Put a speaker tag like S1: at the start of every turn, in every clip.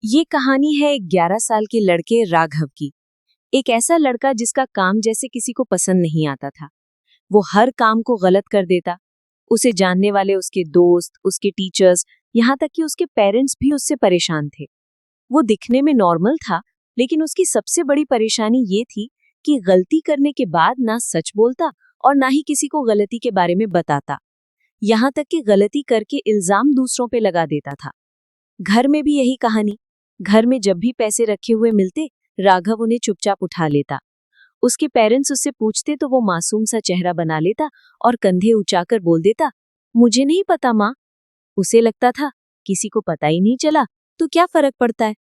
S1: ये कहानी है एक 11 साल के लड़के राघव की। एक ऐसा लड़का जिसका काम जैसे किसी को पसंद नहीं आता था। वो हर काम को गलत कर देता। उसे जानने वाले उसके दोस्त, उसके टीचर्स, यहाँ तक कि उसके पेरेंट्स भी उससे परेशान थे। वो दिखने में नॉर्मल था, लेकिन उसकी सबसे बड़ी परेशानी ये थी कि गलती करने के बाद ना सच बोलता और ना ही किसी को गलती के बारे में बताता। यहाँ तक कि गलती करके इल्जाम दूसरों पे लगा देता था। घर में भी यही कहानी। घर में जब भी पैसे रखे हुए मिलते, राघव उन्हें चुपचाप उठा लेता। उसके पेरेंट्स उससे पूछते तो वो मासूम सा चेहरा बना लेता और कंधे ऊंचाकर बोल देता, मुझे नहीं पता माँ। उसे लगता था किसी को पता ही नहीं चला तो क्या फर्क पड़ता है।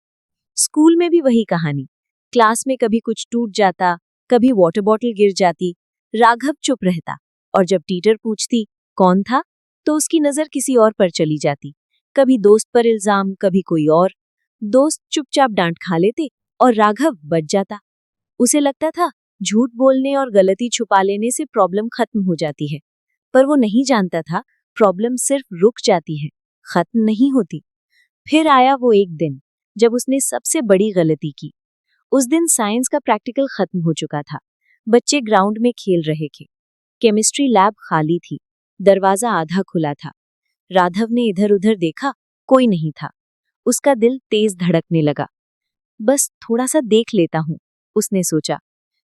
S1: स्कूल में भी वही कहानी। क्लास में कभी कुछ टूट जाता, कभी वाटर बॉटल गिर जाती। राघव चुप रहता और जब टीचर पूछती कौन था, तो उसकी नजर किसी और पर चली जाती। कभी दोस्त पर इल्जाम, कभी कोई और। दोस्त चुपचाप डांट खा लेते और राघव बच जाता। उसे लगता था झूठ बोलने और गलती छुपा लेने से प्रॉब्लम खत्म हो जाती है, पर वो नहीं जानता था प्रॉब्लम सिर्फ रुक जाती है, खत्म नहीं होती। फिर आया वो एक दिन जब उसने सबसे बड़ी गलती की। उस दिन साइंस का प्रैक्टिकल खत्म हो चुका था। बच्चे ग्राउंड में खेल रहे थे। केमिस्ट्री लैब खाली थी। दरवाजा आधा खुला था। राघव ने इधर उधर देखा, कोई नहीं था। उसका दिल तेज धड़कने लगा। बस थोड़ा सा देख लेता हूँ, उसने सोचा।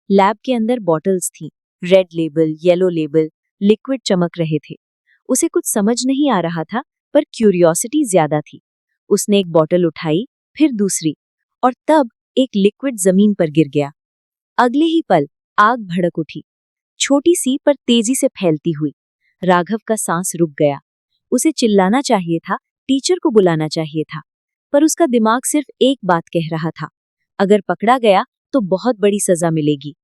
S1: लैब के अंदर बॉटल्स थी, red label, yellow label, liquid चमक रहे थे। उसे कुछ समझ नहीं आ रहा था, पर क्यूरियोसिटी ज्यादा थी। उसने एक बॉटल उठाई, फिर दूसरी, और तब एक लिक्विड जमीन पर गिर गया। अगले ही पल आग भड़क उठी, छोटी सी पर तेजी से फैलती हुई। राघव का सांस रुक गया। उसे चिल्लाना चाहिए था, टीचर को बुलाना चाहिए था, पर उसका दिमाग सिर्फ एक बात कह रहा था, अगर पकड़ा गया तो बहुत बड़ी सजा मिलेगी।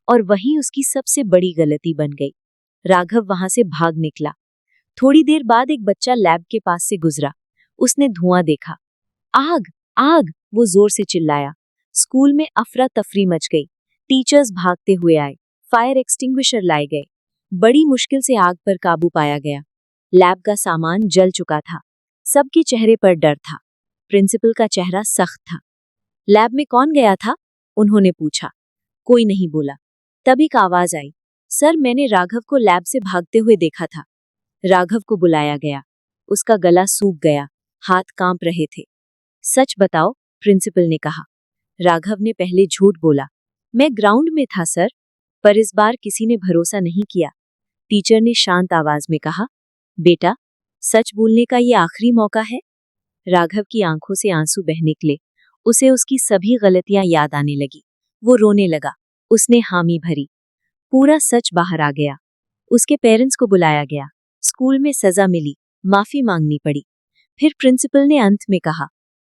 S1: और वही उसकी सबसे बड़ी गलती बन गई। राघव वहां से भाग निकला। थोड़ी देर बाद एक बच्चा लैब के पास से गुजरा। उसने धुआं देखा। आग, आग, वो जोर से चिल्लाया। स्कूल में अफरा तफरी मच गई। टीचर्स भागते हुए आए। फायर एक्सटिंग्विशर लाए गए। बड़ी मुश्किल से आग पर काबू पाया गया। लैब का सामान जल चुका था। सबके चेहरे पर डर था। प्रिंसिपल का चेहरा सख्त था। लैब में कौन गया था? उन्होंने पूछा। कोई नहीं बोला। तब एक आवाज आई, सर, मैंने राघव को लैब से भागते हुए देखा था। राघव को बुलाया गया। उसका गला सूख गया, हाथ कांप रहे थे। सच बताओ, प्रिंसिपल ने कहा। राघव ने पहले झूठ बोला, मैं ग्राउंड में था सर। पर इस बार किसी ने भरोसा नहीं किया। टीचर ने शांत आवाज में कहा, बेटा, सच बोलने का ये आखिरी मौका है। राघव की आंखों से आंसू बह निकले। उसे उसकी सभी गलतियां याद आने लगी। वो रोने लगा। उसने हामी भरी। पूरा सच बाहर आ गया। उसके पेरेंट्स को बुलाया गया। स्कूल में सजा मिली, माफी मांगनी पड़ी। फिर प्रिंसिपल ने अंत में कहा,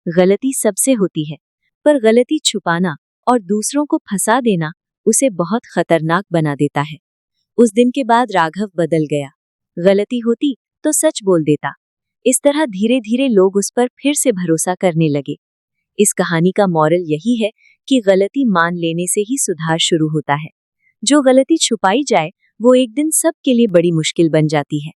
S1: गलती सबसे होती है, पर गलती छुपाना और दूसरों को फंसा देना उसे बहुत खतरनाक बना देता है। उस दिन के बाद राघव बदल गया। गलती होती तो सच बोल देता। इस तरह धीरे धीरे लोग उस पर फिर से भरोसा करने लगे। इस कहानी का मॉरल यही है कि गलती मान लेने से ही सुधार शुरू होता है। जो गलती छुपाई जाए वो एक दिन सबके लिए बड़ी मुश्किल बन जाती है।